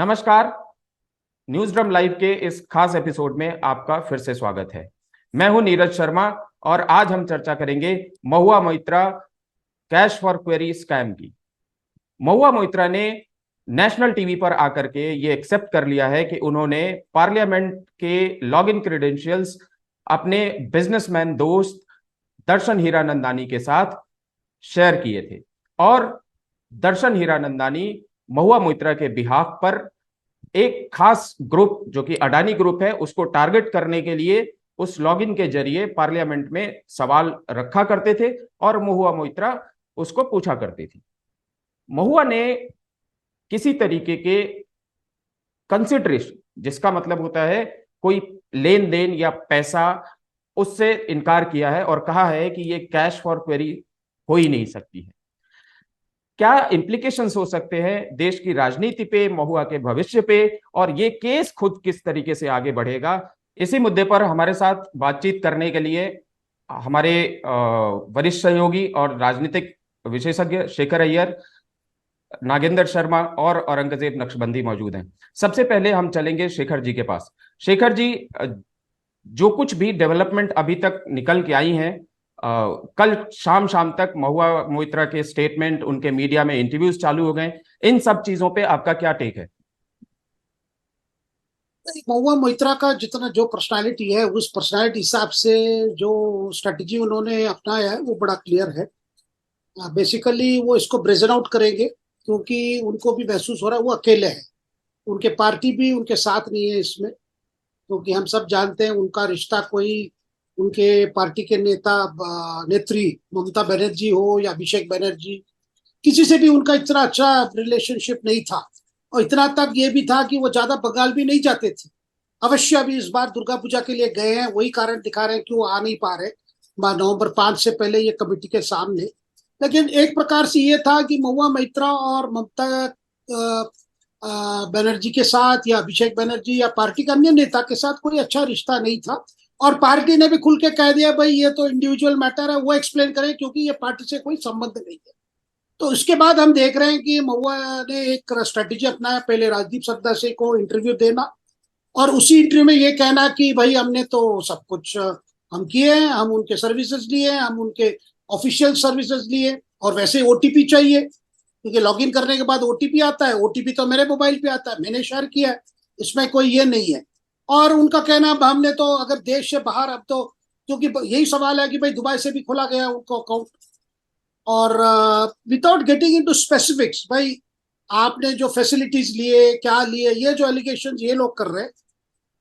नमस्कार। News drum live के इस खास एपिसोड में आपका फिर से स्वागत है। मैं हूं नीरज शर्मा और आज हम चर्चा करेंगे Mahua Moitra cash for query scam की। महुआ मोइत्रा ने नेशनल टीवी पर आकर के ये एक्सेप्ट कर लिया है कि उन्होंने पार्लियामेंट के लॉगिन क्रेडेंशियल्स अपने बिजनेसमैन दोस्त दर्शन हीरानंदानी के साथ शेयर किए थे और दर्शन हीरानंदानी महुआ मोइत्रा के बिहाफ पर एक खास ग्रुप जो कि अडानी ग्रुप है उसको टारगेट करने के लिए उस लॉगिन के जरिए पार्लियामेंट में सवाल रखा करते थे और महुआ मोइत्रा उसको पूछा करती थी। महुआ ने किसी तरीके के कंसिडरेशन, जिसका मतलब होता है कोई लेन देन या पैसा, उससे इनकार किया है और कहा है कि ये कैश फॉर क्वेरी हो ही नहीं सकती है। क्या इंप्लीकेशंस हो सकते हैं देश की राजनीति पे, महुआ के भविष्य पे, और ये केस खुद किस तरीके से आगे बढ़ेगा, इसी मुद्दे पर हमारे साथ बातचीत करने के लिए हमारे वरिष्ठ सहयोगी और राजनीतिक विशेषज्ञ शेखर अय्यर, नागेंद्र शर्मा और औरंगजेब नक्शबंदी मौजूद हैं। सबसे पहले हम चलेंगे शेखर जी के पास। शेखर जी, जो कुछ भी डेवलपमेंट अभी तक निकल के आई हैं, कल शाम शाम तक महुआ मोइत्रा के स्टेटमेंट, उनके मीडिया में इंटरव्यूज चालू हो गए, इन सब चीजों पे आपका क्या टेक है? महुआ मोइत्रा का जितना जो पर्सनालिटी है उस पर्सनालिटी हिसाब से जो स्ट्रेटजी उन्होंने अपनाया है वो बड़ा क्लियर है। बेसिकली वो इसको ब्रेजन आउट करेंगे क्योंकि उनको भी महसूस हो रहा है वो अकेले हैं। उनके पार्टी भी उनके साथ नहीं है इसमें, क्योंकि हम सब जानते हैं उनका रिश्ता कोई उनके पार्टी के नेत्री ममता बनर्जी हो या अभिषेक बनर्जी, किसी से भी उनका इतना अच्छा रिलेशनशिप नहीं था। और इतना तक ये भी था कि वो ज्यादा बंगाल भी नहीं जाते थे। अवश्य अभी इस बार दुर्गा पूजा के लिए गए हैं, वही कारण दिखा रहे हैं कि वो आ नहीं पा रहे नवंबर 5 से पहले ये कमेटी के सामने। लेकिन एक प्रकार से ये था कि महुआ मोइत्रा और ममता बनर्जी के साथ या अभिषेक बनर्जी या पार्टी के अन्य नेता के साथ कोई अच्छा रिश्ता नहीं था। और पार्टी ने भी खुल के कह दिया भाई ये तो इंडिविजुअल मैटर है, वो एक्सप्लेन करें क्योंकि ये पार्टी से कोई संबंध नहीं है। तो इसके बाद हम देख रहे हैं कि महुआ ने एक स्ट्रेटेजी अपनाया, पहले राजदीप सरदेसाई को इंटरव्यू देना और उसी इंटरव्यू में ये कहना कि भाई हमने तो सब कुछ हम किए हैं, हम उनके सर्विसेज लिए, हम उनके ऑफिशियल सर्विसेज लिए और वैसे ओटीपी चाहिए क्योंकि लॉगिन करने के बाद ओटीपी आता है। ओटीपी तो मेरे मोबाइल पे आता है, मैंने शेयर किया है, इसमें कोई ये नहीं है। और उनका कहना हमने तो अगर देश से बाहर, अब तो क्योंकि यही सवाल है कि भाई दुबई से भी खुला गया उनको अकाउंट। और विदाउट गेटिंग इनटू स्पेसिफिक्स, भाई आपने जो फैसिलिटीज लिए क्या लिए, ये जो एलिगेशन ये लोग कर रहे हैं,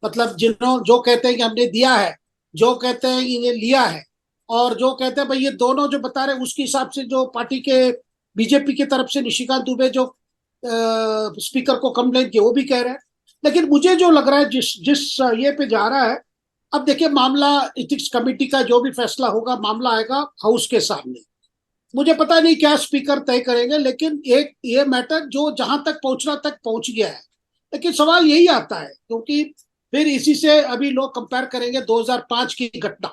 मतलब जो कहते हैं कि हमने दिया है, जो कहते हैं कि ये लिया है, और जो कहते हैं भाई ये दोनों जो बता रहे हैं उसके हिसाब से जो पार्टी के बीजेपी की तरफ से निशिकांत दुबे जो स्पीकर को कंप्लेन किया वो भी कह रहे हैं। लेकिन मुझे जो लग रहा है जिस जिस ये पे जा रहा है, अब देखिए मामला इथिक्स कमेटी का जो भी फैसला होगा, मामला आएगा हाउस के सामने। मुझे पता नहीं क्या स्पीकर तय करेंगे, लेकिन एक ये मैटर जो जहां तक पहुंचना तक पहुंच गया है। लेकिन सवाल यही आता है क्योंकि फिर इसी से अभी लोग कंपेयर करेंगे 2005 की घटना,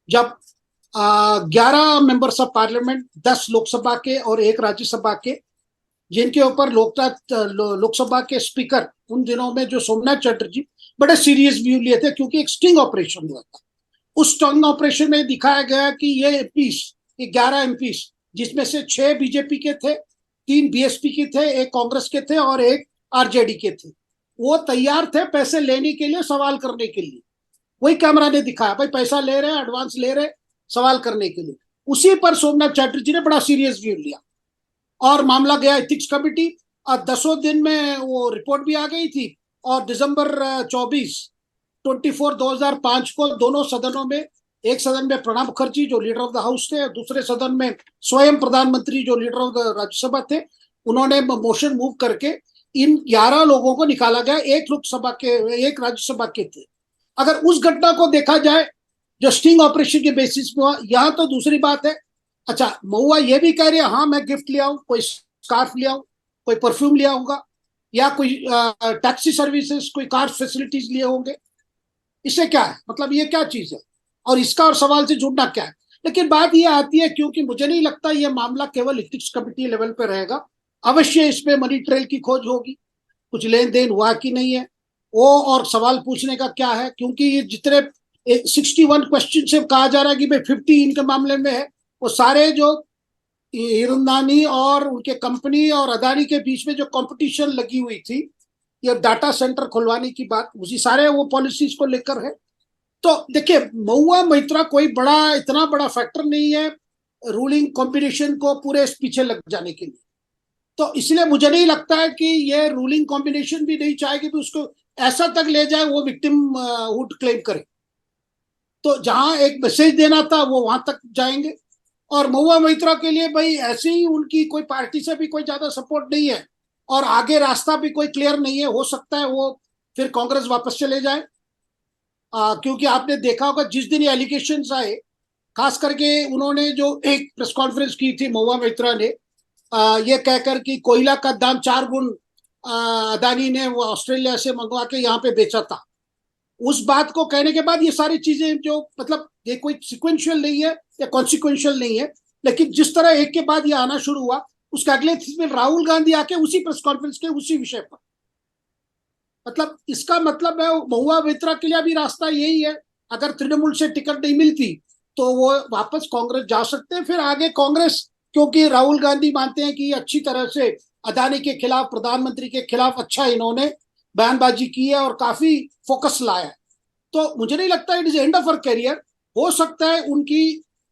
जब 11 मेंबर्स ऑफ पार्लियामेंट, 10 लोकसभा के और 1 राज्यसभा के, जिनके ऊपर लोकसभा के स्पीकर उन दिनों में जो सोमनाथ चटर्जी बड़े सीरियस व्यू लिए थे क्योंकि एक स्टिंग ऑपरेशन हुआ था। उस स्टिंग ऑपरेशन में दिखाया गया कि ये एमपीस, ये 11 एमपीस, जिसमें से 6 बीजेपी के थे, 3 बीएसपी के थे, 1 कांग्रेस के थे और 1 आरजेडी के थे, वो तैयार थे पैसे लेने के लिए, सवाल करने के लिए। वही कैमरा ने दिखाया, भाई पैसा ले रहे हैं, एडवांस ले रहे, सवाल करने के लिए। उसी पर सोमनाथ चटर्जी ने बड़ा सीरियस व्यू लिया और मामला गया एथिक्स कमेटी। और 10 दिन में वो रिपोर्ट भी आ गई थी। और दिसंबर 2005 को दोनों सदनों में, एक सदन में प्रणब मुखर्जी जो लीडर ऑफ द हाउस थे, दूसरे सदन में स्वयं प्रधानमंत्री जो लीडर ऑफ द राज्यसभा थे, उन्होंने मोशन मूव करके इन 11 लोगों को निकाला गया। 1 लोकसभा के, 1 राज्यसभा के थे। अगर उस घटना को देखा जाए जो स्टिंग ऑपरेशन के बेसिस पे हुआ, यहाँ तो दूसरी बात है। अच्छा, महुआ ये भी कह रही है हाँ मैं गिफ्ट ले आऊं, कोई स्कार्फ ले आऊं, कोई परफ्यूम ले आऊंगा, या कोई टैक्सी सर्विसेज, कोई कार फैसिलिटीज लिए होंगे। इससे क्या है, मतलब ये क्या चीज है और इसका और सवाल से जुड़ना क्या है। लेकिन बात ये आती है, क्योंकि मुझे नहीं लगता ये मामला केवल एथिक्स कमेटी लेवल पे रहेगा, अवश्य इसमें मनी ट्रेल की खोज होगी। कुछ लेन देन हुआ कि नहीं है वो, और सवाल पूछने का क्या है, क्योंकि ये जितने 61 क्वेश्चन से कहा जा रहा है कि भाई 50 इनके मामले में है, वो सारे जो हिरंदानी और उनके कंपनी और अदानी के बीच में जो कंपटीशन लगी हुई थी, ये डाटा सेंटर खुलवाने की बात, उसी सारे वो पॉलिसीज को लेकर है। तो देखिए, महुआ मोइत्रा कोई बड़ा इतना बड़ा फैक्टर नहीं है रूलिंग कॉम्बिनेशन को पूरे पीछे लग जाने के लिए। तो इसलिए मुझे नहीं लगता है कि ये रूलिंग कॉम्बिनेशन भी नहीं चाहेगी कि उसको ऐसा तक ले जाए वो विक्टिम हुड क्लेम करे। तो जहां एक मैसेज देना था वो वहां तक जाएंगे। और महुआ मोइत्रा के लिए भाई ऐसे ही उनकी कोई पार्टी से भी कोई ज्यादा सपोर्ट नहीं है और आगे रास्ता भी कोई क्लियर नहीं है। हो सकता है वो फिर कांग्रेस वापस चले जाए, क्योंकि आपने देखा होगा जिस दिन ये एलिगेशन आए, खास करके उन्होंने जो एक प्रेस कॉन्फ्रेंस की थी महुआ मोइत्रा ने, ये कहकर कि कोयला का दाम 4 गुण अदानी ने वो ऑस्ट्रेलिया से मंगवा के यहाँ पे बेचा था। उस बात को कहने के बाद ये सारी चीजें जो मतलब ये कोई सिक्वेंशियल नहीं है या कॉन्सिक्वेंशियल नहीं है, लेकिन जिस तरह एक के बाद ये आना शुरू हुआ, उसके अगले दिन राहुल गांधी आके उसी प्रेस कॉन्फ्रेंस के उसी विषय पर, मतलब इसका मतलब है महुआ मोइत्रा के लिए अभी रास्ता यही है, अगर तृणमूल से टिकट नहीं मिलती तो वो वापस कांग्रेस जा सकते हैं। फिर आगे कांग्रेस, क्योंकि राहुल गांधी मानते हैं कि अच्छी तरह से अदानी के खिलाफ, प्रधानमंत्री के खिलाफ अच्छा इन्होंने बयानबाजी की है और काफी फोकस लाया है, तो मुझे नहीं लगता it is end of her career. हो सकता है उनकी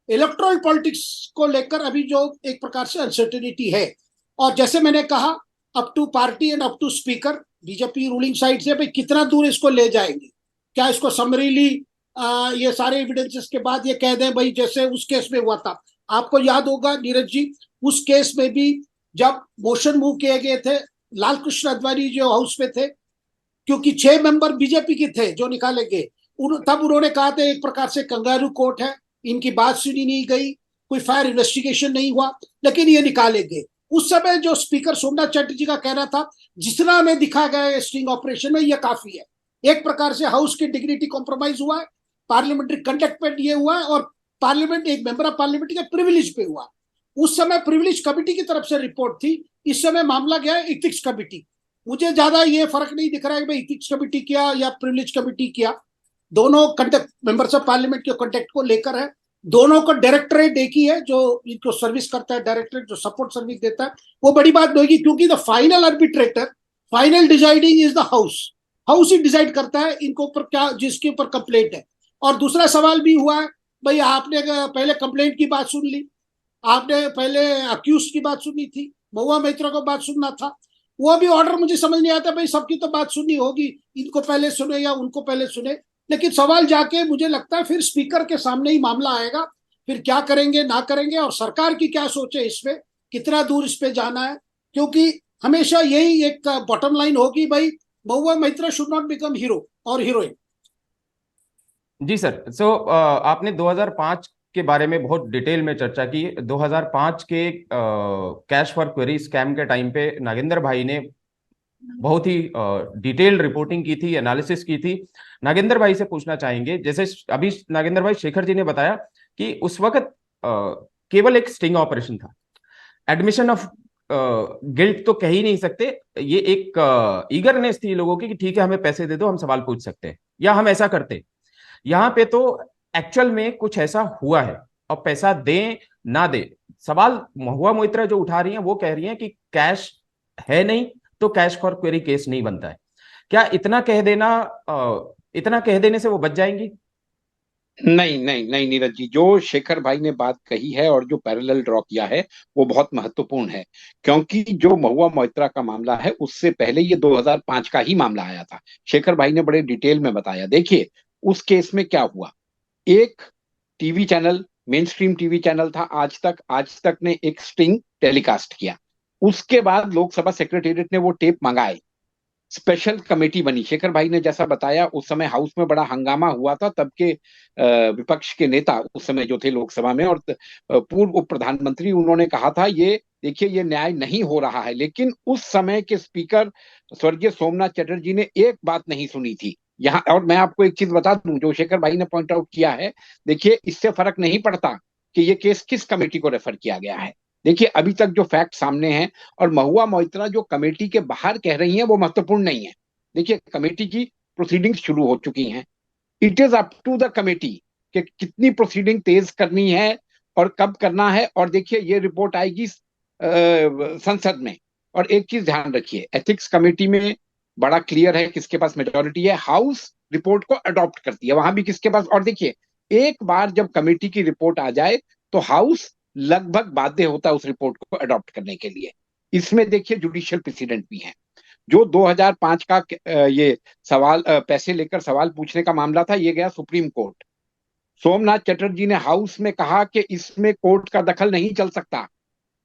इलेक्ट्रल पॉलिटिक्स को लेकर अभी जो एक प्रकार से अनसर्टेनिटी है, और जैसे मैंने कहा up to party and up to speaker, BJP ruling side से भाई कितना दूर इसको ले जाएंगे। क्या इसको समरीली ये सारे एविडेंसेस के बाद ये कह दें भाई जैसे उस केस में हुआ था। आपको याद होगा नीरज जी, उस केस में भी जब मोशन मूव किए गए थे, लाल कृष्ण आडवाणी जो हाउस में थे, क्योंकि 6 मेंबर बीजेपी के थे जो निकाले गए, तब उन्होंने कहा था एक प्रकार से कंगारू कोर्ट है, इनकी बात सुनी नहीं गई, कोई फायर इन्वेस्टिगेशन नहीं हुआ, लेकिन ये निकाले गए। उस समय जो स्पीकर सोमनाथ चैटर्जी का कहना था जितना हमें दिखा गया स्टिंग ऑपरेशन में ये काफी है, एक प्रकार से हाउस की डिग्निटी कॉम्प्रोमाइज हुआ है, पार्लियामेंट्री कंडक्ट पे ये हुआ है, और पार्लियामेंट एक मेंबर ऑफ पार्लियामेंट के प्रिविलेज पे हुआ। उस समय प्रिविलेज कमिटी की तरफ से रिपोर्ट थी, इस समय मामला गया है इथिक्स कमिटी। मुझे ज्यादा ये फर्क नहीं दिख रहा है कि इथिक्स कमिटी किया या प्रिविलेज कमिटी किया, दोनों कंडक्ट मेंबर्स ऑफ पार्लियामेंट के कंडक्ट को लेकर है। दोनों का डायरेक्टरेट एक ही है जो इनको सर्विस करता है, डायरेक्टरेट जो सपोर्ट सर्विस देता है। वो बड़ी बात होगी क्योंकि the final arbitrator, final deciding is the house. House he decide करता है इनको ऊपर क्या, जिसके ऊपर कंप्लेंट है। और दूसरा सवाल भी हुआ है, भाई आपने पहले कंप्लेंट की बात सुन ली, आपने पहले अक्यूज की बात सुनी थी, महुआ मोइत्रा को बात सुनना था। वो भी ऑर्डर मुझे समझ नहीं आता, भाई सबकी तो बात सुननी होगी, इनको पहले सुने या उनको पहले सुने। लेकिन सवाल जाके मुझे लगता है फिर स्पीकर के सामने ही मामला आएगा, फिर क्या करेंगे ना करेंगे, और सरकार की क्या सोचे इसमें, कितना दूर इस पे जाना है। क्योंकि हमेशा यही एक बॉटम लाइन होगी, भाई Mahua Moitra should not become hero और हीरोइन। जी सर, आपने 2005 के बारे में बहुत डिटेल में चर्चा की। 2005 के कैश फॉर क्वेरी स्कैम के टाइम पे नागेंद्र भाई ने बहुत ही डिटेल रिपोर्टिंग की थी, एनालिसिस की थी। नागेंद्र भाई से पूछना चाहेंगे, जैसे अभी नागेंद्र भाई शेखर जी ने बताया कि उस वक्त केवल एक स्टिंग ऑपरेशन था, एडमिशन ऑफ गिल्ट तो कह ही नहीं सकते, ये एक ईगरनेस थी लोगों की कि ठीक है हमें पैसे दे दो, हम सवाल पूछ सकते हैं या हम ऐसा करते। यहाँ पे तो एक्चुअल में कुछ ऐसा हुआ है, और पैसा दें ना दे, सवाल महुआ मोइत्रा जो उठा रही हैं वो कह रही हैं कि कैश है नहीं तो कैश फॉर क्वेरी केस नहीं बनता है। क्या इतना कह देने से वो बच जाएंगी? नहीं नहीं नहीं नीरज जी, जो शेखर भाई ने बात कही है और जो पैरेलल ड्रॉ किया है वो बहुत महत्वपूर्ण है। क्योंकि जो महुआ मोइत्रा का मामला है उससे पहले ये 2005 का ही मामला आया था। शेखर भाई ने बड़े डिटेल में बताया। देखिए उस केस में क्या हुआ, एक TV channel, main stream TV channel था आज तक ने एक स्टिंग टेलीकास्ट किया। उसके बाद लोकसभा सेक्रेटेरिएट ने वो टेप मंगाए, स्पेशल कमेटी बनी। शेखर भाई ने जैसा बताया उस समय हाउस में बड़ा हंगामा हुआ था, तब के विपक्ष के नेता उस समय जो थे लोकसभा में और पूर्व उप प्रधानमंत्री, उन्होंने कहा था ये देखिए ये न्याय नहीं हो रहा है। लेकिन उस समय के स्पीकर स्वर्गीय सोमनाथ चटर्जी ने एक बात नहीं सुनी थी यहाँ। और मैं आपको एक चीज बता दूं जो शेखर भाई ने पॉइंट आउट किया है, देखिए इससे फर्क नहीं पड़ता कि ये केस किस कमेटी को रेफर किया गया है। देखिए अभी तक जो फैक्ट सामने हैं, और महुआ मोइत्रा जो कमेटी के बाहर कह रही हैं वो महत्वपूर्ण नहीं है। देखिए कमेटी की प्रोसीडिंग्स शुरू हो चुकी हैं, it is up to the committee कि कितनी प्रोसीडिंग तेज करनी है और कब करना है। और देखिए ये रिपोर्ट आएगी संसद में। और एक चीज ध्यान रखिए, एथिक्स कमेटी में बड़ा क्लियर है किसके पास मेजोरिटी है, हाउस रिपोर्ट को अडॉप्ट करती है, वहां भी किसके पास। और देखिए एक बार जब कमेटी की रिपोर्ट आ जाए तो हाउस लगभग बाध्य होता है उस रिपोर्ट को अडॉप्ट करने के लिए। इसमें देखिए जुडिशियल प्रेसिडेंट भी है। जो 2005 का ये सवाल पैसे लेकर सवाल पूछने का मामला था, ये गया सुप्रीम कोर्ट। सोमनाथ चटर्जी ने हाउस में कहा कि इसमें कोर्ट का दखल नहीं चल सकता।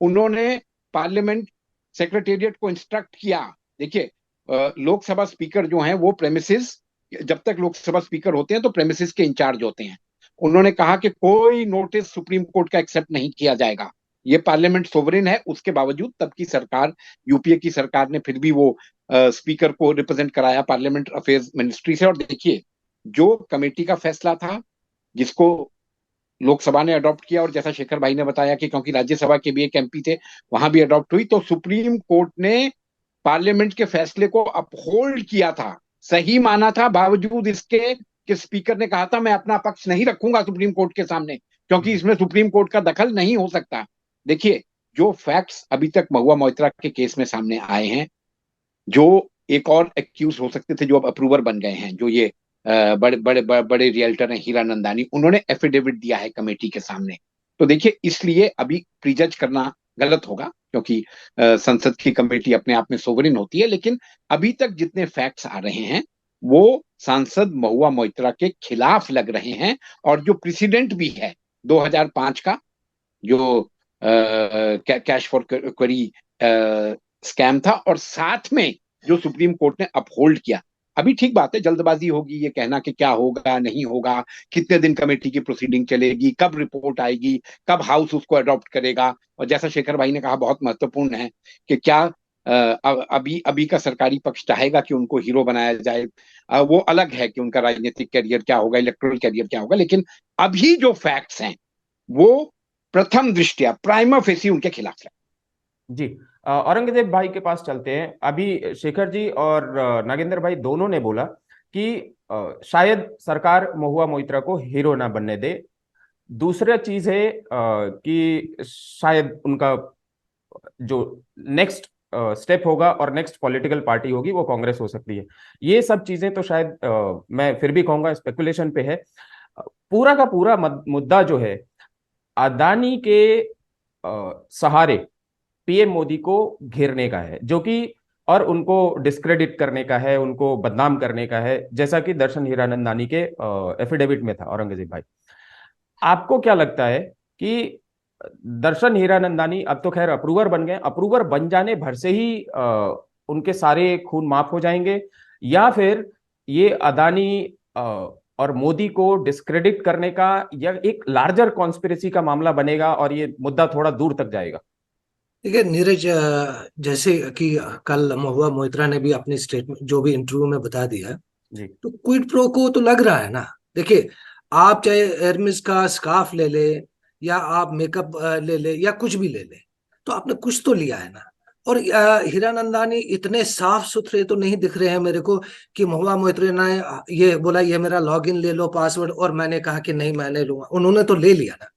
उन्होंने पार्लियामेंट सेक्रेटेरिएट को इंस्ट्रक्ट किया। देखिए लोकसभा स्पीकर जो हैं वो प्रेमिसेस, जब तक लोकसभा स्पीकर होते हैं तो प्रेमिसेस के इंचार्ज होते हैं। उन्होंने कहा कि कोई नोटिस सुप्रीम कोर्ट का एक्सेप्ट नहीं किया जाएगा, ये पार्लियामेंट सोवरेन है। उसके बावजूद तब की सरकार, यूपीए की सरकार ने फिर भी वो स्पीकर को रिप्रेजेंट कराया पार्लियामेंट अफेयर्स मिनिस्ट्री से। और देखिए जो कमेटी का फैसला था जिसको लोकसभा ने अडॉप्ट किया, और जैसा शेखर भाई ने बताया कि क्योंकि राज्यसभा के भी एक एमपी थे वहां भी अडॉप्ट हुई, तो सुप्रीम कोर्ट ने पार्लियामेंट के फैसले को अपहोल्ड किया था, सही माना था, बावजूद इसके कि स्पीकर ने कहा था मैं अपना पक्ष नहीं रखूंगा सुप्रीम कोर्ट के सामने क्योंकि इसमें सुप्रीम कोर्ट का दखल नहीं हो सकता। देखिए जो फैक्ट्स अभी तक महुआ मोइत्रा के केस में सामने आए हैं, जो एक और एक्यूज हो सकते थे जो अब अप्रूवर बन गए हैं, जो ये बड़े बड़े बड़े रियल्टर हैं हीरानंदानी, उन्होंने एफिडेविट दिया है कमेटी के सामने। तो देखिए इसलिए अभी प्रीजज करना गलत होगा क्योंकि संसद की कमेटी अपने आप में सोवरेन होती है। लेकिन अभी तक जितने फैक्ट्स आ रहे हैं वो सांसद महुआ मोइत्रा के खिलाफ लग रहे हैं। और जो प्रेसिडेंट भी है 2005 का, जो कैश फॉर क्वेरी स्कैम था, और साथ में जो सुप्रीम कोर्ट ने अपहोल्ड किया। अभी ठीक बात है, जल्दबाजी होगी ये कहना कि क्या होगा नहीं होगा, कितने दिन कमेटी की प्रोसीडिंग चलेगी, कब रिपोर्ट आएगी, कब हाउस उसको अडॉप्ट करेगा। और जैसा शेखर भाई ने कहा बहुत महत्वपूर्ण है कि क्या अभी का सरकारी पक्ष चाहेगा कि उनको हीरो बनाया जाए। वो अलग है कि उनका राजनीतिक कैरियर क्या होगा, इलेक्टोरल कैरियर क्या होगा, लेकिन अभी जो फैक्ट्स हैं वो प्रथम दृष्टया प्राइमा फेसी उनके खिलाफ है। जी औरंगजेब भाई के पास चलते हैं। अभी शेखर जी और नागेंद्र भाई दोनों ने बोला कि शायद सरकार महुआ मोइत्रा को हीरो ना बनने दे। दूसरा चीज है कि शायद उनका जो नेक्स्ट स्टेप होगा और नेक्स्ट पॉलिटिकल पार्टी होगी वो कांग्रेस हो सकती है। ये सब चीजें तो शायद मैं फिर भी कहूंगा स्पेकुलेशन पे है। पूरा का पूरा मुद्दा जो है अदानी के सहारे पीएम मोदी को घेरने का है, जो कि और उनको डिस्क्रेडिट करने का है, उनको बदनाम करने का है, जैसा कि दर्शन हीरानंदानी के एफिडेविट में था। औरंगजेब भाई, आपको क्या लगता है कि दर्शन हीरानंदानी अब तो खैर अप्रूवर बन गए, अप्रूवर बन जाने भर से ही उनके सारे खून माफ हो जाएंगे, या फिर ये अदानी और मोदी को डिस्क्रेडिट करने का या एक लार्जर कॉन्स्पिरेसी का मामला बनेगा और ये मुद्दा थोड़ा दूर तक जाएगा? देखिए नीरज, जैसे कि कल महुआ मोइत्रा ने भी अपनी स्टेटमेंट जो भी इंटरव्यू में बता दिया, जी तो क्विड प्रो को तो लग रहा है ना। देखिए आप चाहे एर्मिस का स्कार्फ ले ले या आप मेकअप ले ले या कुछ भी ले ले, तो आपने कुछ तो लिया है ना। और हीरानंदानी इतने साफ सुथरे तो नहीं दिख रहे हैं मेरे को कि महुआ मोइत्रा ने ये बोला ये मेरा लॉगिन ले लो पासवर्ड, और मैंने कहा कि नहीं मैं नहीं लूंगा, उन्होंने तो ले लिया ना।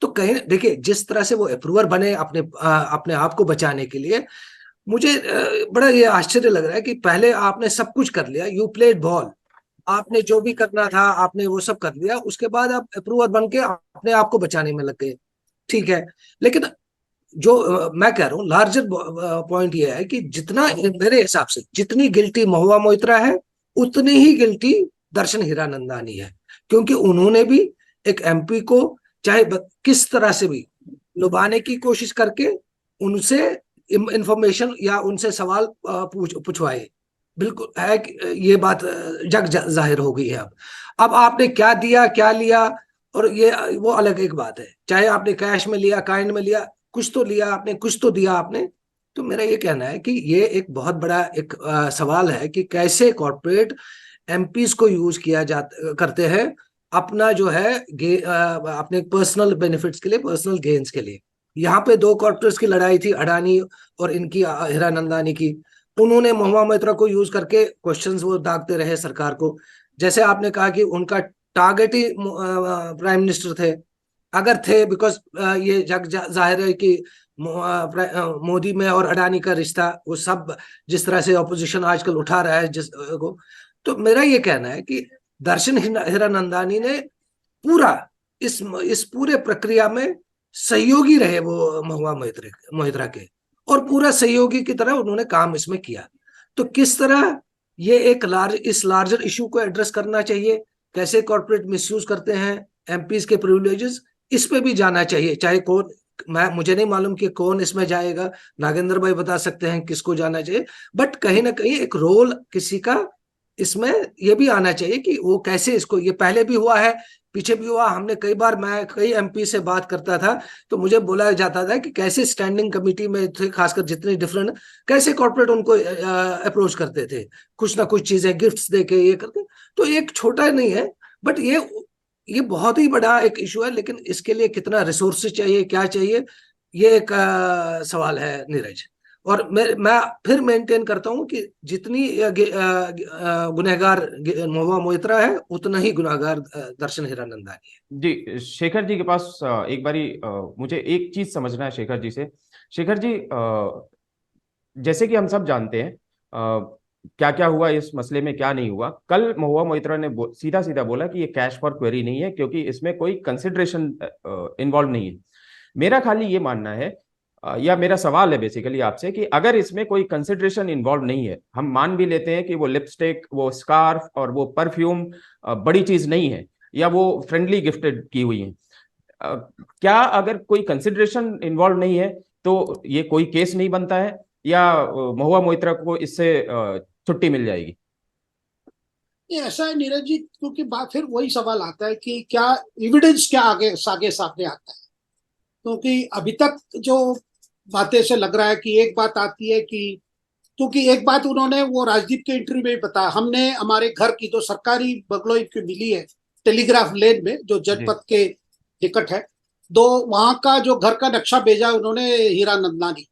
तो कहीं देखिए जिस तरह से वो अप्रूवर बने अपने आप को बचाने के लिए, मुझे बड़ा ये आश्चर्य लग रहा है कि पहले आपने सब कुछ कर लिया, यू प्लेड बॉल, आपने जो भी करना था आपने वो सब कर लिया, उसके बाद आप अप्रूवर बन के अपने आप को बचाने में लग गए। ठीक है, लेकिन जो मैं कह रहा हूँ लार्जर पॉइंट ये है कि जितना मेरे हिसाब से जितनी गिल्टी महुआ मोइत्रा है उतनी ही गिल्टी दर्शन हीरानंदानी है, क्योंकि उन्होंने भी एक एमपी को चाहे किस तरह से भी लुभाने की कोशिश करके उनसे इंफॉर्मेशन या उनसे सवाल पूछवाए। बिल्कुल है ये बात जग जाहिर हो गई है। अब आपने क्या दिया क्या लिया, और ये वो अलग एक बात है, चाहे आपने कैश में लिया काइंड में लिया, कुछ तो लिया आपने, कुछ तो दिया आपने। तो मेरा ये कहना है कि ये एक बहुत बड़ा एक सवाल है कि कैसे कॉर्पोरेट एमपीज को यूज किया करते हैं अपना जो है अपने पर्सनल बेनिफिट्स के लिए, पर्सनल गेन्स के लिए। यहाँ पे दो कॉर्पोरेट्स की लड़ाई थी, अडानी और इनकी हीरानंदानी की। उन्होंने महुआ मोइत्रा को यूज करके क्वेश्चंस वो दागते रहे सरकार को। जैसे आपने कहा कि उनका टारगेट ही प्राइम मिनिस्टर थे, अगर थे, बिकॉज ये जाहिर है कि मोदी में और अडानी का रिश्ता, वो सब जिस तरह से ऑपोजिशन आजकल उठा रहा है जिस को, तो मेरा ये कहना है कि दर्शन हीरानंदानी ने पूरा इस पूरे प्रक्रिया में सहयोगी रहे, वो महुआ मोइत्रा के, और पूरा सहयोगी की तरह उन्होंने काम इसमें किया। तो किस तरह ये एक इस लार्जर इशू को एड्रेस करना चाहिए, कैसे कॉर्पोरेट मिसयूज करते हैं एमपीज के प्रिविलेजेस, इस पे भी जाना चाहिए। चाहे कौन, मुझे नहीं मालूम कि कौन इसमें जाएगा, नागेंद्र भाई बता सकते हैं किसको जाना चाहिए, बट कहीं ना कहीं एक रोल किसी का इसमें ये भी आना चाहिए कि वो कैसे इसको, ये पहले भी हुआ है, पीछे भी हुआ। हमने कई बार, मैं कई एमपी से बात करता था तो मुझे बोला जाता था कि कैसे स्टैंडिंग कमेटी में थे, खासकर जितने डिफरेंट, कैसे कॉर्पोरेट उनको अप्रोच करते थे, कुछ ना कुछ चीजें गिफ्ट्स देके ये करके। तो एक छोटा नहीं है, बट ये बहुत ही बड़ा एक इशू है, लेकिन इसके लिए कितना रिसोर्सेज चाहिए, क्या चाहिए, ये एक सवाल है नीरज। और मैं फिर मेंटेन करता हूं कि जितनी गुनहगार महुआ मोइत्रा है, उतना ही गुनहगार दर्शन हीरानंदानी है। जी, शेखर जी के पास एक बारी मुझे एक चीज समझना है शेखर जी से। शेखर जी, जैसे कि हम सब जानते हैं क्या क्या हुआ इस मसले में, क्या नहीं हुआ। कल महुआ मोइत्रा ने सीधा सीधा बोला कि ये कैश फॉर क्वेरी नहीं है, क्योंकि इसमें कोई कंसिडरेशन इन्वॉल्व नहीं है। मेरा खाली ये मानना है, या मेरा सवाल है बेसिकली आपसे, कि अगर इसमें कोई कंसिडरेशन इन्वॉल्व नहीं है, हम मान भी लेते हैं कि वो लिपस्टिक, वो स्कार्फ और वो परफ्यूम बड़ी चीज नहीं है, या वो फ्रेंडली गिफ्टेड की हुई है, क्या अगर कोई कंसिडरेशन इन्वॉल्व नहीं है तो ये कोई केस नहीं बनता है, या महुआ मोइत्रा को इससे छुट्टी मिल जाएगी? ये ऐसा है नीरज जी, क्योंकि बात फिर वही सवाल आता है कि क्या एविडेंस क्या आगे सामने आता है। क्योंकि अभी तक जो बातें से लग रहा है कि एक बात आती है कि, क्योंकि एक बात उन्होंने वो राजदीप के इंटरव्यू में भी बताया, हमने हमारे घर की जो सरकारी बंगलो इनको मिली है टेलीग्राफ लेन में, जो जनपद के टिकट है, दो वहां का जो घर का नक्शा भेजा उन्होंने हीरानंदानी को।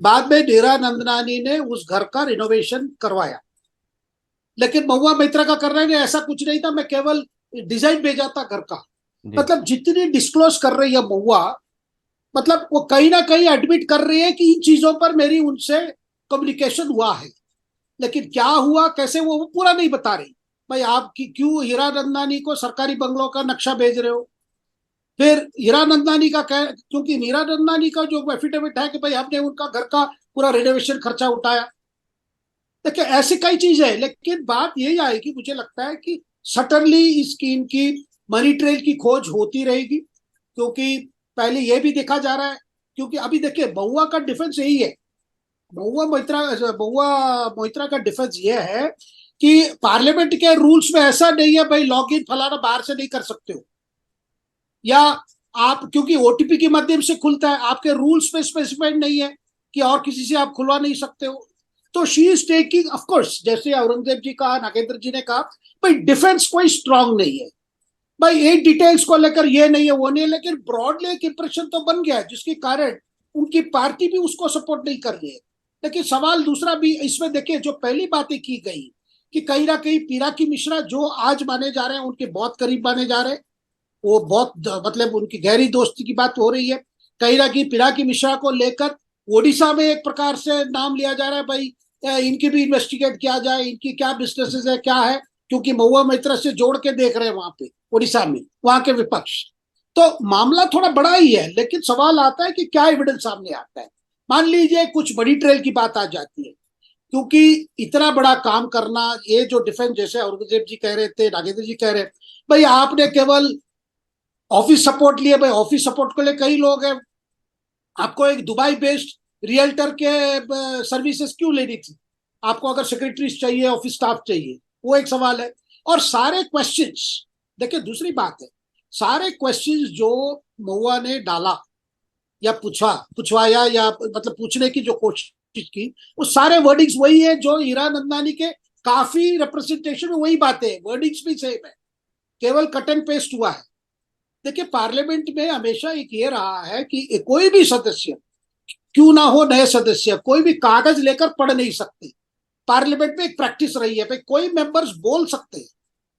बाद में हीरानंदानी ने उस घर का रिनोवेशन करवाया, लेकिन महुआ मोइत्रा का करना है ऐसा कुछ नहीं था, मैं केवल डिजाइन भेजा था घर का। मतलब जितनी डिस्क्लोज कर रही है महुआ, मतलब वो कहीं ना कहीं एडमिट कर रही है कि इन चीजों पर मेरी उनसे कम्युनिकेशन हुआ है, लेकिन क्या हुआ कैसे वो पूरा नहीं बता रही। भाई आप क्यों हीरानंदानी को सरकारी बंगलों का नक्शा भेज रहे हो? फिर हीरानंदानी का क्योंकि हीरानंदानी का जो एफिडेविट है कि भाई हमने उनका घर का पूरा रिनोवेशन खर्चा उठाया। देखिए ऐसी कई चीजें हैं, लेकिन बात यही आएगी, मुझे लगता है कि सटनली इस स्कीम की मनी ट्रेल की खोज होती रहेगी, क्योंकि पहले यह भी देखा जा रहा है, क्योंकि अभी देखिए महुआ का डिफेंस यही है, महुआ मोइत्रा का डिफेंस यह है कि पार्लियामेंट के रूल्स में ऐसा नहीं है भाई लॉग इन फलाना बाहर से नहीं कर सकते हो, या आप क्योंकि ओटीपी के माध्यम से खुलता है, आपके रूल्स में स्पेसिफाइड नहीं है कि और किसी से आप खुलवा नहीं सकते हो। तो she is taking, of course जैसे औरंगजेब जी कहा, नागेंद्र जी ने कहा, भाई डिफेंस कोई स्ट्रांग नहीं है भाई, एक डिटेल्स को लेकर ये नहीं है वो नहीं है, लेकिन ब्रॉडली एक इंप्रेशन तो बन गया है, जिसके कारण उनकी पार्टी भी उसको सपोर्ट नहीं कर रही है। लेकिन सवाल दूसरा भी इसमें देखिए, जो पहली बातें की गई कि कहीं ना कहीं पिनाकी मिश्रा जो आज माने जा रहे हैं उनके बहुत करीब माने जा रहे हैं, वो बहुत मतलब उनकी गहरी दोस्ती की बात हो रही है। कहीं ना कहीं पिनाकी मिश्रा को लेकर ओडिशा में एक प्रकार से नाम लिया जा रहा है, भाई इनकी भी इन्वेस्टिगेट किया जाए, इनकी क्या बिजनेसेस है क्या है, क्योंकि महुआ मोइत्रा से जोड़ के देख रहे हैं वहां पे ओडिशा में वहां के विपक्ष। तो मामला थोड़ा बड़ा ही है, लेकिन सवाल आता है कि क्या एविडेंस सामने आता है। मान लीजिए कुछ बड़ी ट्रेल की बात आ जाती है, क्योंकि इतना बड़ा काम करना, ये जो डिफेंस जैसे औरंगजेब जी कह रहे थे, नागेंद्र जी कह रहे, भाई आपने केवल ऑफिस सपोर्ट लिए, भाई ऑफिस सपोर्ट के लिए कई लोग हैं, आपको एक दुबई बेस्ड रियल्टर के सर्विसेज क्यों लेनी थी? आपको अगर सेक्रेटरीज चाहिए, ऑफिस स्टाफ चाहिए, वो एक सवाल है। और सारे क्वेश्चंस, देखिए दूसरी बात है, सारे क्वेश्चंस जो महुआ ने डाला या पूछवाया या मतलब पूछने की जो कोशिश की, वो सारे वर्डिंग्स वही है जो हीरानंदानी के काफी रिप्रेजेंटेशन में वही बातें है, वर्डिंग्स भी सेम है, केवल कट एंड पेस्ट हुआ है। देखिए पार्लियामेंट में हमेशा एक ये रहा है कि कोई भी सदस्य, क्यों ना हो नए सदस्य, कोई भी कागज लेकर पढ़ नहीं सकते। पार्लियामेंट में एक प्रैक्टिस रही है भाई, कोई मेंबर्स बोल सकते हैं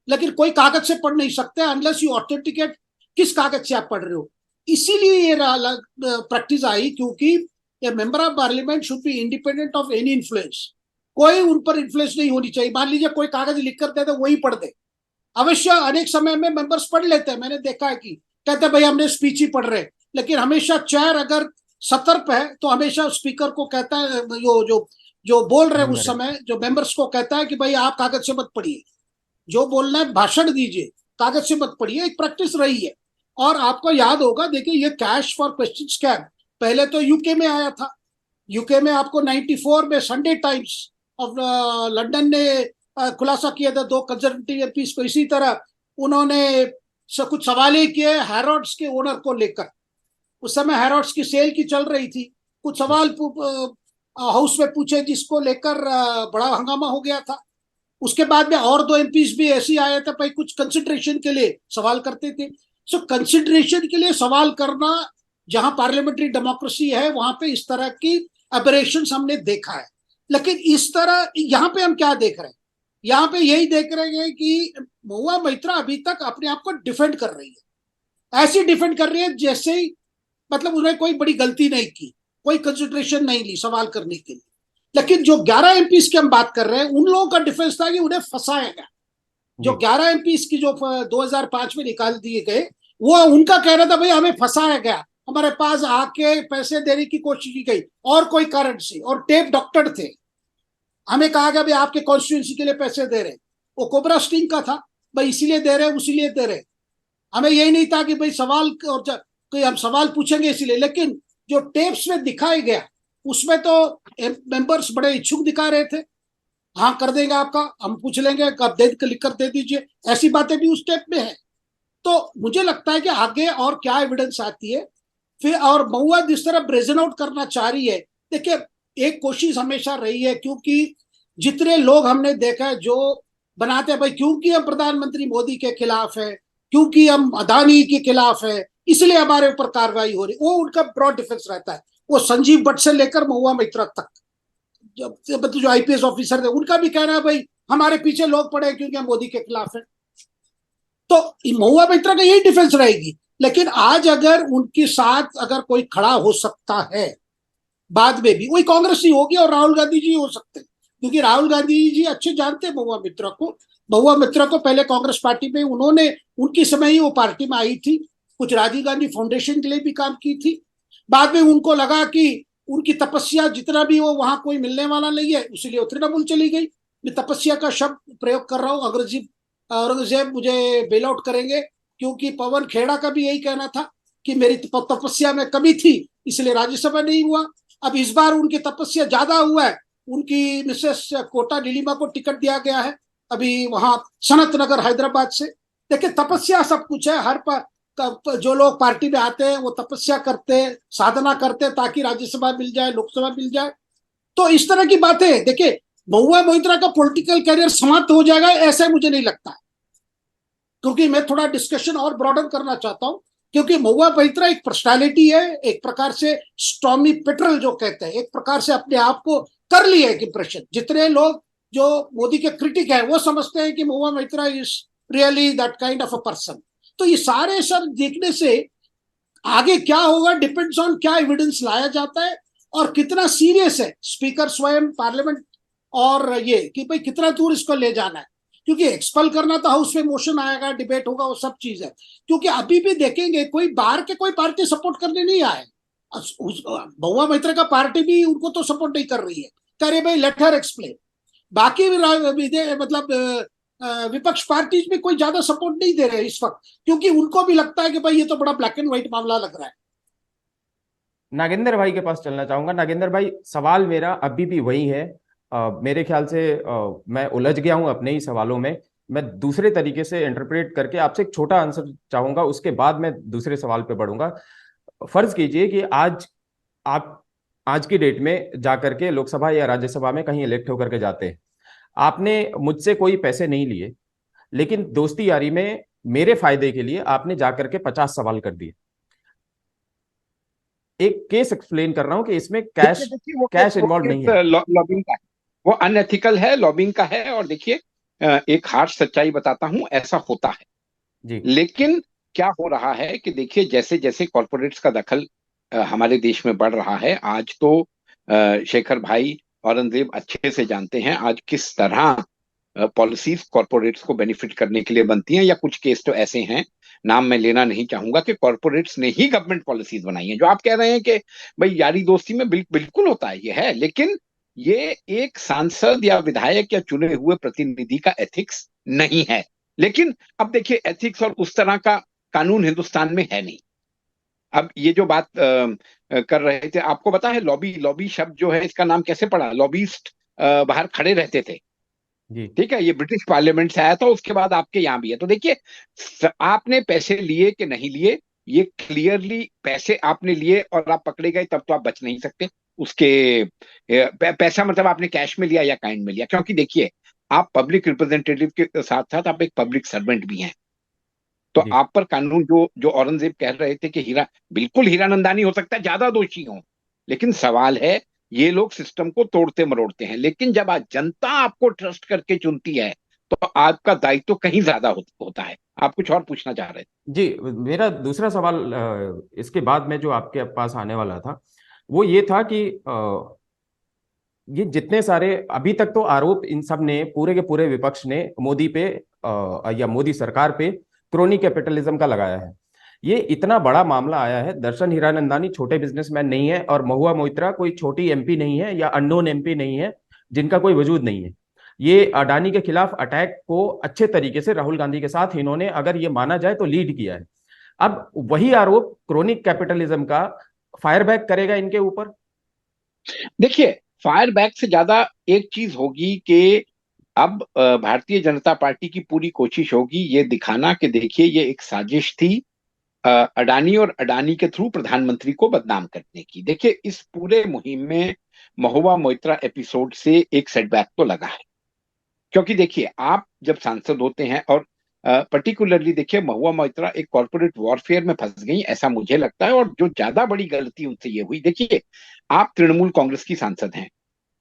लेकिन कोई कागज से पढ़ नहीं सकते अनलेस यू ऑथेंटिकेट किस कागज से आप पढ़ रहे हो। इसीलिए ये प्रैक्टिस आई, क्योंकि ए member of parliament should be independent of any influence. कोई उन पर इन्फ्लुएंस नहीं होनी चाहिए। मान लीजिए कोई कागज लिख कर दे तो वही पढ़ दे। अवश्य अनेक समय में मेंबर्स पढ़ लेते हैं, मैंने देखा है कि कहते हैं भाई हमने स्पीच ही पढ़ रहे, लेकिन हमेशा चेयर अगर सतर्क है तो हमेशा स्पीकर को कहता है, जो बोल रहे उस समय जो मेंबर्स को कहता है कि भाई आप कागज से मत पढ़िए, जो बोलना है भाषण दीजिए, कागज से मत पढ़िए। एक प्रैक्टिस रही है। और आपको याद होगा, देखिए ये कैश फॉर क्वेश्चन स्कैम पहले तो यूके में आया था। यूके में आपको 94 में संडे टाइम्स ऑफ लंदन ने खुलासा किया था 2 कंजर्वेटिव एमपीज को। इसी तरह उन्होंने कुछ सवाल ही किए हैरोड्स के ओनर को लेकर। उस समय हैरोड्स की सेल की चल रही थी, कुछ सवाल हाउस में पूछे जिसको लेकर बड़ा हंगामा हो गया था। उसके बाद में और 2 एमपीज भी ऐसे आए थे भाई, कुछ कंसिडरेशन के लिए सवाल करते थे। सो कंसिडरेशन के लिए सवाल करना, जहां पार्लियामेंट्री डेमोक्रेसी है वहां पे इस तरह की एबरेशंस हमने देखा है। लेकिन इस तरह यहाँ पे हम क्या देख रहे हैं, यहाँ पे यही देख रहे हैं कि महुआ मोइत्रा अभी तक अपने आप को डिफेंड कर रही है। ऐसी डिफेंड कर रही है जैसे ही मतलब उन्होंने कोई बड़ी गलती नहीं की, कोई कंसिडरेशन नहीं ली सवाल करने के लिए। लेकिन जो 11 एमपीज की हम बात कर रहे हैं, उन लोगों का डिफेंस था कि उन्हें फंसाया गया। जो 11 एमपीज की जो 2005 में निकाल दिए गए, वो उनका कहना था भाई हमें फंसाया गया, हमारे पास आके पैसे देने की कोशिश की गई और कोई कारण से, और टेप डॉक्टर थे। हमें कहा गया भाई आपके कॉन्स्टिट्यूंसी के लिए पैसे दे रहे, वो कोबरा स्टिंग का था भाई, इसीलिए दे रहे उसीलिए दे रहे। हमें यही नहीं था कि भाई सवाल और कोई हम सवाल पूछेंगे इसीलिए। लेकिन जो टेप्स में दिखाया गया उसमें तो मेंबर्स बड़े इच्छुक दिखा रहे थे, हाँ कर देंगे आपका, हम पूछ लेंगे, आप लिख कर दे दीजिए, ऐसी बातें भी उस टेप में है। तो मुझे लगता है कि आगे और क्या एविडेंस आती है फिर, और महुआ जिस तरह ब्रेजन आउट करना चाह रही है। देखिए एक कोशिश हमेशा रही है, क्योंकि जितने लोग हमने देखा है जो बनाते हैं भाई क्योंकि हम प्रधानमंत्री मोदी के खिलाफ है, क्योंकि हम अदानी के खिलाफ है, इसलिए हमारे ऊपर कार्रवाई हो रही, वो उनका ब्रॉड डिफेंस रहता है। वो संजीव भट्ट से लेकर महुआ मोइत्रा तक जो आईपीएस ऑफिसर थे, उनका भी कहना है भाई हमारे पीछे लोग पड़े क्योंकि हम मोदी के खिलाफ है। तो महुआ मोइत्रा का यही डिफेंस रहेगी। लेकिन आज अगर उनके साथ अगर कोई खड़ा हो सकता है, बाद में भी वही कांग्रेस ही होगी और राहुल गांधी जी हो सकते हैं, क्योंकि राहुल गांधी जी अच्छे जानते हैं महुआ मोइत्रा को। महुआ मोइत्रा को पहले कांग्रेस पार्टी में उन्होंने, उनकी समय ही वो पार्टी में आई थी, कुछ राजीव गांधी फाउंडेशन के लिए भी काम की थी। बाद में उनको लगा कि उनकी तपस्या जितना भी वो वहां कोई मिलने वाला नहीं है, इसीलिए तृणमूल चली गई। मैं तपस्या का शब्द प्रयोग कर रहा हूँ, औरंगजेब मुझे बेल आउट करेंगे, क्योंकि पवन खेड़ा का भी यही कहना था कि मेरी तपस्या में कमी थी इसलिए राज्यसभा नहीं हुआ। अब इस बार उनकी तपस्या ज्यादा हुआ है, उनकी मिसेस कोटा नीलिमा को टिकट दिया गया है अभी वहां सनत नगर हैदराबाद से। देखिए तपस्या सब कुछ है, हर जो लोग पार्टी में आते हैं वो तपस्या करते, साधना करते ताकि राज्यसभा मिल जाए, लोकसभा मिल जाए। तो इस तरह की बातें, देखिए महुआ मोइत्रा का पॉलिटिकल कैरियर समाप्त हो जाएगा ऐसा मुझे नहीं लगता है, क्योंकि मैं थोड़ा डिस्कशन और ब्रॉडन करना चाहता हूं। क्योंकि महुआ मोइत्रा एक पर्सनालिटी है, एक प्रकार से स्टॉर्मी पेट्रोल जो कहते हैं, एक प्रकार से अपने आप को कर लिया एक इंप्रेशन। जितने लोग जो मोदी के क्रिटिक है वो समझते हैं कि Mahua Moitra is really that kind of a person. तो ये सारे सब देखने से आगे क्या होगा डिपेंड्स ऑन क्या एविडेंस लाया जाता है और कितना सीरियस है स्पीकर स्वयं, पार्लियामेंट, और ये कि भाई कितना दूर इसको ले जाना है। क्योंकि एक्सपेल करना तो हाउस में मोशन आएगा, डिबेट होगा, वो सब चीज है। क्योंकि अभी भी देखेंगे कोई बाहर के कोई पार्टी सपोर्ट करने नहीं आए। महुआ मोइत्रा का पार्टी भी उनको तो सपोर्ट नहीं कर रही है, कह रहे भाई लेट हर एक्सप्लेन। बाकी मतलब विपक्ष पार्टी में कोई ज्यादा सपोर्ट नहीं दे रहे इस वक्त, क्योंकि उनको भी लगता है कि भाई ये तो बड़ा ब्लैक एंड व्हाइट मामला लग रहा है। नागेंद्र भाई के पास चलना चाहूंगा। नागेंद्र भाई, सवाल मेरा अभी भी वही है। मेरे ख्याल से मैं उलझ गया हूं अपने ही सवालों में। मैं दूसरे तरीके से इंटरप्रेट करके आपसे एक छोटा आंसर चाहूंगा, उसके बाद मैं दूसरे सवाल पे बढ़ूंगा। फर्ज कीजिए कि आप आज की डेट में जाकर के लोकसभा या राज्यसभा में कहीं इलेक्ट होकर के जाते हैं, आपने मुझसे कोई पैसे नहीं लिए, लेकिन दोस्ती यारी में मेरे फायदे के लिए आपने जाकर के 50 सवाल कर दिए। एक केस एक्सप्लेन कर रहा हूं कि इसमें कैश देखिए वो कैश इन्वॉल्व नहीं है। लॉबिंग का है, वो अनएथिकल है, लॉबिंग का है। और देखिए एक हार्श सच्चाई बताता हूं, ऐसा होता है। जी लेकिन क्या हो रहा है कि देखिए जैसे जैसे कॉरपोरेट्स का दखल हमारे देश में बढ़ रहा है, आज तो शेखर भाई औरंगजेब अच्छे से जानते हैं आज किस तरह पॉलिसीज कॉरपोरेट्स को बेनिफिट करने के लिए बनती हैं। या कुछ केस तो ऐसे हैं, नाम मैं लेना नहीं चाहूंगा, कि कॉरपोरेट्स ने ही गवर्नमेंट पॉलिसीज बनाई हैं। जो आप कह रहे हैं कि भाई यारी दोस्ती में बिल्कुल होता है, ये है, लेकिन ये एक सांसद या विधायक या चुने हुए प्रतिनिधि का एथिक्स नहीं है। लेकिन अब देखिए एथिक्स और उस तरह का कानून हिंदुस्तान में है नहीं। अब ये जो बात कर रहे थे, आपको पता है लॉबी लॉबी शब्द जो है इसका नाम कैसे पड़ा? लॉबिस्ट बाहर खड़े रहते थे, जी ठीक है, ये ब्रिटिश पार्लियामेंट से आया था, उसके बाद आपके यहाँ भी है। तो देखिए आपने पैसे लिए कि नहीं लिए, ये क्लियरली पैसे आपने लिए और आप पकड़े गए, तब तो आप बच नहीं सकते उसके। पैसा मतलब आपने कैश में लिया या काइंड में लिया, क्योंकि देखिए आप पब्लिक रिप्रेजेंटेटिव के साथ साथ आप एक पब्लिक सर्वेंट भी हैं। तो जी आप पर कानून जो जो औरंगजेब कह रहे थे कि हीरा, बिल्कुल हीरानंदानी हो सकता है ज्यादा दोषी हो, लेकिन सवाल है ये लोग सिस्टम को तोड़ते मरोड़ते हैं। लेकिन जब आज जनता आपको ट्रस्ट करके चुनती है तो आपका दायित्व तो कहीं ज्यादा होता है। आप कुछ और पूछना चाह रहे थे? जी। मेरा दूसरा सवाल इसके बाद में जो आपके पास आने वाला था वो ये था कि ये जितने सारे अभी तक तो आरोप इन सब ने पूरे के पूरे विपक्ष ने मोदी पे या मोदी सरकार पे क्रोनी कैपिटलिज्म का लगाया है। ये इतना बड़ा मामला आया है। दर्शन हीरानंदानी छोटे बिजनेसमैन नहीं है और महुआ मोइत्रा कोई छोटी एमपी नहीं है या अननोन एमपी नहीं है जिनका कोई वजूद नहीं है। ये अडानी के खिलाफ अटैक को अच्छे तरीके से राहुल गांधी के साथ इन्होंने, अगर ये माना जाए तो, लीड किया है। अब वही आरोप क्रोनिक कैपिटलिज्म का फायर बैक करेगा इनके ऊपर। देखिए फायर बैक से ज्यादा एक चीज होगी कि अब भारतीय जनता पार्टी की पूरी कोशिश होगी ये दिखाना कि देखिए ये एक साजिश थी अडानी और अडानी के थ्रू प्रधानमंत्री को बदनाम करने की। देखिए इस पूरे मुहिम में महुआ मोइत्रा एपिसोड से एक सेटबैक तो लगा है, क्योंकि देखिए आप जब सांसद होते हैं और पर्टिकुलरली देखिए महुआ मोइत्रा एक कॉर्पोरेट वॉरफेयर में फंस गई, ऐसा मुझे लगता है। और जो ज्यादा बड़ी गलती उनसे ये हुई, देखिए आप तृणमूल कांग्रेस की सांसद हैं,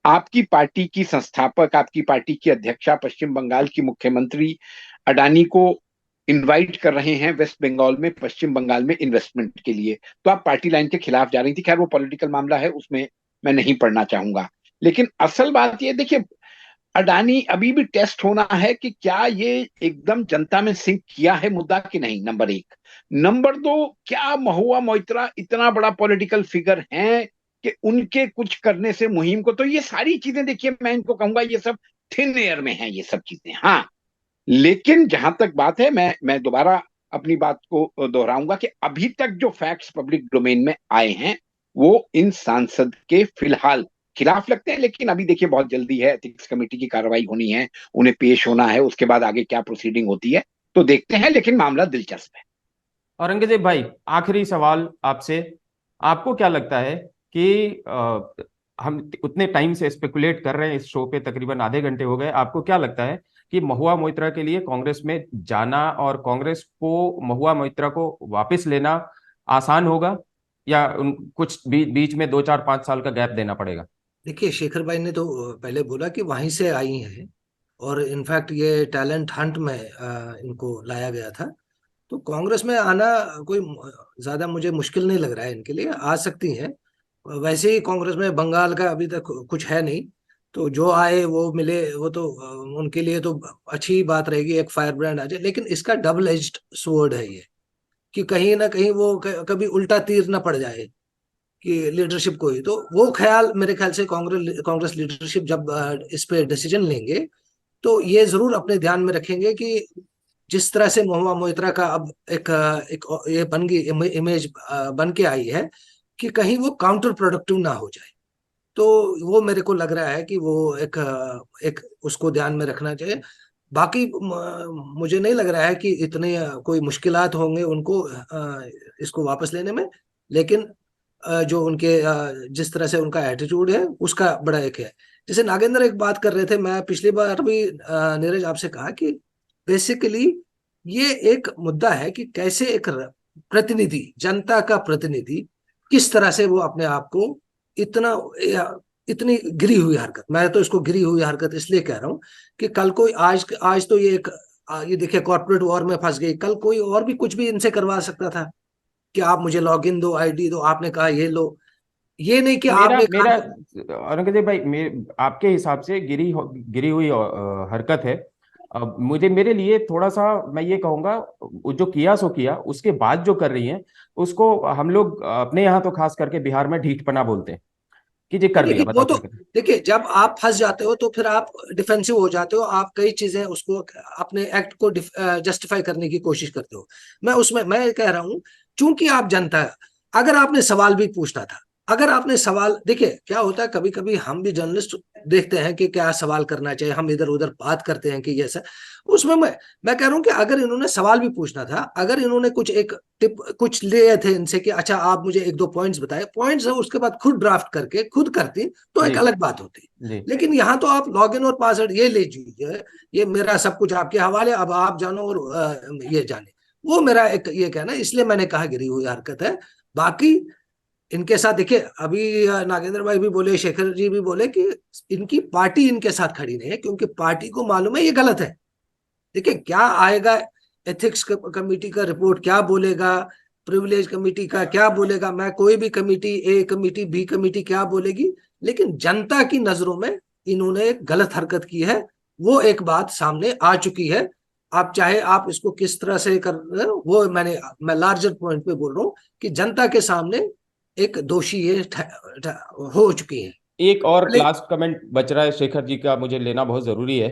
आपकी पार्टी की संस्थापक, आपकी पार्टी की अध्यक्षा, पश्चिम बंगाल की मुख्यमंत्री अडानी को इनवाइट कर रहे हैं वेस्ट बंगाल में, पश्चिम बंगाल में इन्वेस्टमेंट के लिए। तो आप पार्टी लाइन के खिलाफ जा रही थी। खैर वो पॉलिटिकल मामला है, उसमें मैं नहीं पढ़ना चाहूंगा। लेकिन असल बात ये देखिए अडानी अभी भी टेस्ट होना है कि क्या ये एकदम जनता में सिंक किया है मुद्दा कि नहीं, नंबर एक। नंबर दो, क्या महुआ मोइत्रा इतना बड़ा पॉलिटिकल फिगर हैं कि उनके कुछ करने से मुहिम को, तो ये सारी चीजें देखिए मैं इनको कहूंगा ये सब थिन एयर में है ये सब चीजें। हाँ, लेकिन जहां तक बात है, मैं दोबारा अपनी बात को दोहराऊंगा कि अभी तक जो फैक्ट्स पब्लिक डोमेन में आए हैं वो इन सांसद के फिलहाल खिलाफ लगते हैं। लेकिन अभी देखिए बहुत जल्दी है, एथिक्स कमेटी की कार्रवाई होनी है, उन्हें पेश होना है, उसके बाद आगे क्या प्रोसीडिंग होती है तो देखते हैं। लेकिन मामला दिलचस्प है। औरंगजेब भाई, आखिरी सवाल आपसे। आपको क्या लगता है कि हम उतने टाइम से स्पेकुलेट कर रहे हैं इस शो पे, तकरीबन आधे घंटे हो गए, आपको क्या लगता है कि महुआ मोइत्रा के लिए कांग्रेस में जाना और कांग्रेस को महुआ मोइत्रा को वापस लेना आसान होगा, या कुछ बीच में 2 4 5 साल का गैप देना पड़ेगा? देखिए शेखर भाई ने तो पहले बोला कि वहीं से आई हैं, और इनफैक्ट ये टैलेंट हंट में इनको लाया गया था। तो कांग्रेस में आना कोई ज्यादा मुझे मुश्किल नहीं लग रहा है, इनके लिए आ सकती हैं। वैसे ही कांग्रेस में बंगाल का अभी तक कुछ है नहीं, तो जो आए वो मिले, वो तो उनके लिए तो अच्छी बात रहेगी, एक फायर ब्रांड आ जाए। लेकिन इसका डबल एज्ड स्वॉर्ड है ये, कि कहीं ना कहीं वो कभी उल्टा तीर ना पड़ जाए कि लीडरशिप को ही। तो वो ख्याल मेरे ख्याल से कांग्रेस कांग्रेस लीडरशिप जब इस पे डिसीजन लेंगे तो ये जरूर अपने ध्यान में रखेंगे कि जिस तरह से महुआ मोइत्रा का अब एक ये बन गई इमेज बन के आई है, कि कहीं वो काउंटर प्रोडक्टिव ना हो जाए। तो वो मेरे को लग रहा है कि वो एक उसको ध्यान में रखना चाहिए। बाकी मुझे नहीं लग रहा है कि इतने कोई मुश्किलात होंगे उनको इसको वापस लेने में। लेकिन जो उनके जिस तरह से उनका एटीट्यूड है उसका बड़ा एक है। जैसे नागेंद्र एक बात कर रहे थे, मैं पिछली बार भी नीरज आपसे कहा कि बेसिकली ये एक मुद्दा है कि कैसे एक प्रतिनिधि, जनता का प्रतिनिधि, किस तरह से वो अपने आप को इतना इतनी गिरी हुई हरकत, मैं तो इसको गिरी हुई हरकत इसलिए कह रहा हूं कि कल कोई आज आज तो ये एक ये देखिए कॉर्पोरेट वॉर में फंस गई, कल कोई और भी कुछ भी इनसे करवा सकता था कि आप मुझे लॉगिन दो, आईडी दो, आपने कहा ये लो, ये नहीं कि मेरा आपने मेरा कहा। औरंगजेब भाई, आपके हिसाब से गिरी हुई हरकत है। अब मुझे, मेरे लिए थोड़ा सा, मैं ये कहूंगा, वो जो किया सो किया, उसके बाद जो कर रही हैं उसको हम लोग अपने यहाँ तो खास करके बिहार में ढीठपना बोलते हैं कि जी कर दिया, देखिए वो बताओ तो, क्या करें। देखिए जब आप फंस जाते हो तो फिर आप डिफेंसिव हो जाते हो, आप कई चीजें उसको अपने एक्ट को जस्टिफाई करने की कोशिश करते हो। मैं कह रहा हूं, चूंकि आप जनता, अगर आपने सवाल भी पूछना था, अगर आपने सवाल, देखिए क्या होता है कभी कभी हम भी जर्नलिस्ट देखते हैं कि क्या सवाल करना चाहिए, हम इधर उधर बात करते हैं कि ये सर, उसमें मैं कह रहा हूं कि अगर इन्होंने सवाल भी पूछना था, अगर इन्होंने कुछ एक टिप कुछ लिए थे इनसे कि अच्छा आप मुझे एक दो पॉइंट्स बताए, पॉइंट्स है उसके बाद खुद ड्राफ्ट करके खुद करती तो जी एक अलग बात होती। जी लेकिन यहाँ तो आप लॉगिन और पासवर्ड ये ले लीजिए, ये मेरा सब कुछ आपके हवाले, अब आप जानो और ये जाने, वो मेरा एक ये कहना है, इसलिए मैंने कहा गिरी हुई हरकत है। बाकी इनके साथ देखिए अभी नागेंद्र भाई भी बोले, शेखर जी भी बोले कि इनकी पार्टी इनके साथ खड़ी नहीं है, क्योंकि पार्टी को मालूम है ये गलत है। देखिए क्या आएगा, एथिक्स कमेटी का रिपोर्ट क्या बोलेगा, प्रिविलेज कमेटी का क्या बोलेगा, मैं कोई भी committee, A committee, B committee क्या बोलेगी, लेकिन जनता की नजरों में इन्होंने एक गलत हरकत की है, वो एक बात सामने आ चुकी है। आप चाहे आप इसको किस तरह से कर रहे हो, वो मैं लार्जर पॉइंट पे बोल रहा हूँ कि जनता के सामने एक दोषी ये हो चुकी है। एक और लास्ट कमेंट बच रहा है शेखर जी का, मुझे लेना बहुत जरूरी है।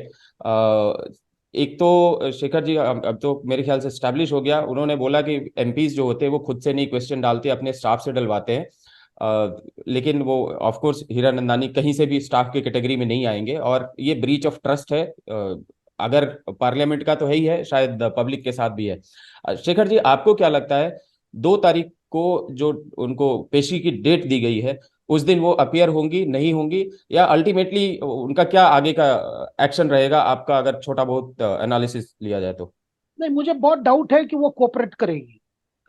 एक तो शेखर जी अब तो मेरे ख्याल से स्टैब्लिश हो गया, उन्होंने बोला कि एमपीज जो होते हैं वो खुद से नहीं क्वेश्चन डालते, अपने स्टाफ से डलवाते हैं। लेकिन वो ऑफ कोर्स हीरानंदानी कहीं से भी स्टाफ की कैटेगरी में नहीं आएंगे, और ये ब्रीच ऑफ ट्रस्ट है। अगर पार्लियामेंट का तो है ही है, शायद पब्लिक के साथ भी है। शेखर जी, आपको क्या लगता है, 2 तारीख को जो उनको पेशी की डेट दी गई है, उस दिन वो अपीयर होंगी, नहीं होंगी, या अल्टीमेटली उनका क्या आगे का एक्शन रहेगा आपका, अगर छोटा बहुत एनालिसिस लिया जाए तो? नहीं, मुझे बहुत डाउट है कि वो कोऑपरेट करेगी,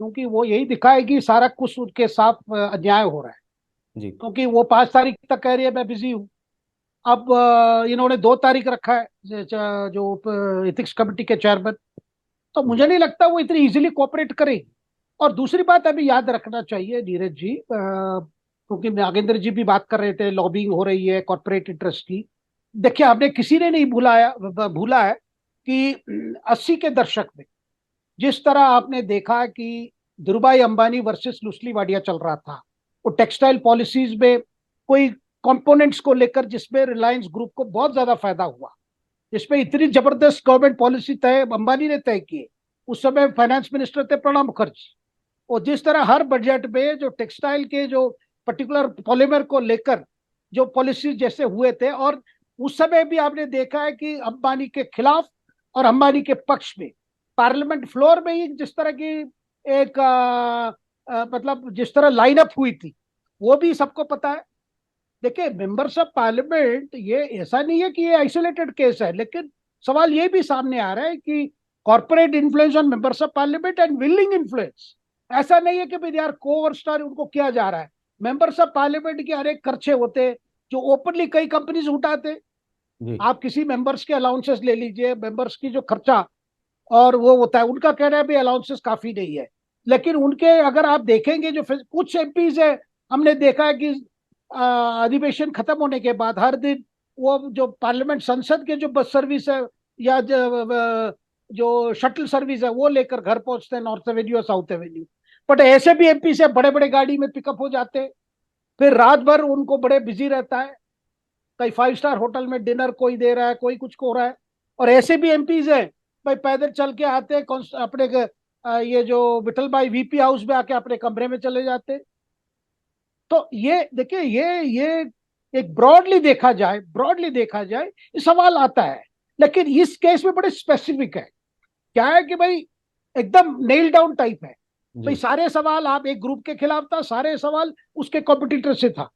क्योंकि वो यही दिखाएगी सारा कुछ उनके साथ अन्याय हो रहा है। जी क्योंकि वो 5 तारीख तक कह रही है मैं बिजी हूँ। अब इन्होंने 2 तारीख रखा है जो एथिक्स कमेटी के चेयरमैन, तो जी मुझे नहीं लगता वो इतनी इजीली कोऑपरेट करेगी। और दूसरी बात अभी याद रखना चाहिए नीरज जी, क्योंकि नागेंद्र जी भी बात कर रहे थे लॉबिंग हो रही है कॉर्पोरेट इंटरेस्ट की। देखिए हमने किसी ने नहीं भूला है कि 80 के दशक में जिस तरह आपने देखा कि धीरूभाई अंबानी वर्सेस लुसली वाडिया चल रहा था, वो टेक्सटाइल पॉलिसीज में कोई कंपोनेंट्स को लेकर जिसमें रिलायंस ग्रुप को बहुत ज्यादा फायदा हुआ, जिसमें इतनी जबरदस्त गवर्नमेंट पॉलिसी तय अंबानी ने तय की। उस समय फाइनेंस मिनिस्टर थे प्रणब मुखर्जी। और जिस तरह हर बजट में जो टेक्सटाइल के जो पर्टिकुलर पॉलीमर को लेकर जो पॉलिसी जैसे हुए थे, और उस समय भी आपने देखा है कि अंबानी के खिलाफ और अंबानी के पक्ष में पार्लियामेंट फ्लोर में ही जिस तरह की एक मतलब जिस तरह लाइनअप हुई थी, वो भी सबको पता है। देखिए मेंबर्स ऑफ पार्लियामेंट, ये ऐसा नहीं है कि ये आइसोलेटेड केस है, लेकिन सवाल ये भी सामने आ रहा है कि corporate influence on members of parliament and willing influence, ऐसा नहीं है कि भाई यार कोवर स्टार उनको किया जा रहा है। मेंबर्स ऑफ पार्लियामेंट के अनेक खर्चे होते जो ओपनली कई कंपनीज उठाते। जी आप किसी मेंबर्स के अलाउंसेस ले लीजिए, मेंबर्स की जो खर्चा और वो होता है, उनका कहना है भाई अलाउंसेस काफी नहीं है, लेकिन उनके अगर आप देखेंगे जो कुछ एमपीज है, हमने देखा है कि अधिवेशन खत्म होने के बाद हर दिन वो जो पार्लियामेंट संसद के जो बस सर्विस है या जो शटल सर्विस है वो लेकर घर पहुंचते हैं, नॉर्थ एवेन्यू और साउथ एवेन्यू। बट ऐसे भी एमपी से बड़े बड़े गाड़ी में पिकअप हो जाते हैं, फिर रात भर उनको बड़े बिजी रहता है, कई 5 स्टार होटल में डिनर कोई दे रहा है, कोई कुछ हो रहा है। और ऐसे भी एमपीज है भाई पैदल चल के आते हैं अपने ये जो विठल भाई वीपी हाउस में आके अपने कमरे में चले जाते हैं। तो ये देखिए ये एक ब्रॉडली देखा जाए ये सवाल आता है, लेकिन इस केस में बड़े स्पेसिफिक है। क्या है कि भाई एकदम नेल डाउन टाइप है भाई, जी सारे सवाल आप एक ग्रुप के खिलाफ था, सारे सवाल उसके कॉम्पिटिटर से था,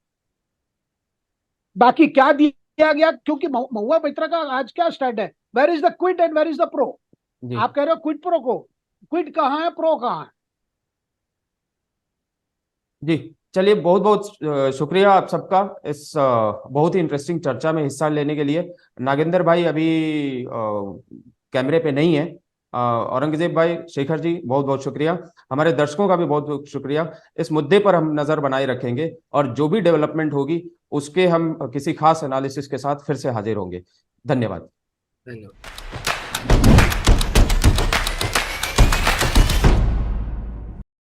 बाकी क्या दिया गया। क्योंकि महुआ मित्रा का आज क्या स्टैंड है, where is the quid and where is the pro. जी आप कह रहे हो क्विड प्रो को, क्विड कहाँ है, प्रो कहाँ है? जी, चलिए बहुत बहुत शुक्रिया आप सबका इस बहुत ही इंटरेस्टिंग चर्चा में हिस्सा लेने के लिए। नागेंद्र भाई अभी कैमरे पे नहीं है। औरंगजेब भाई, शेखर जी, बहुत बहुत शुक्रिया। हमारे दर्शकों का भी बहुत बहुत शुक्रिया। इस मुद्दे पर हम नजर बनाए रखेंगे और जो भी डेवलपमेंट होगी उसके हम किसी खास एनालिसिस के साथ फिर से हाजिर होंगे। धन्यवाद। धन्यवाद।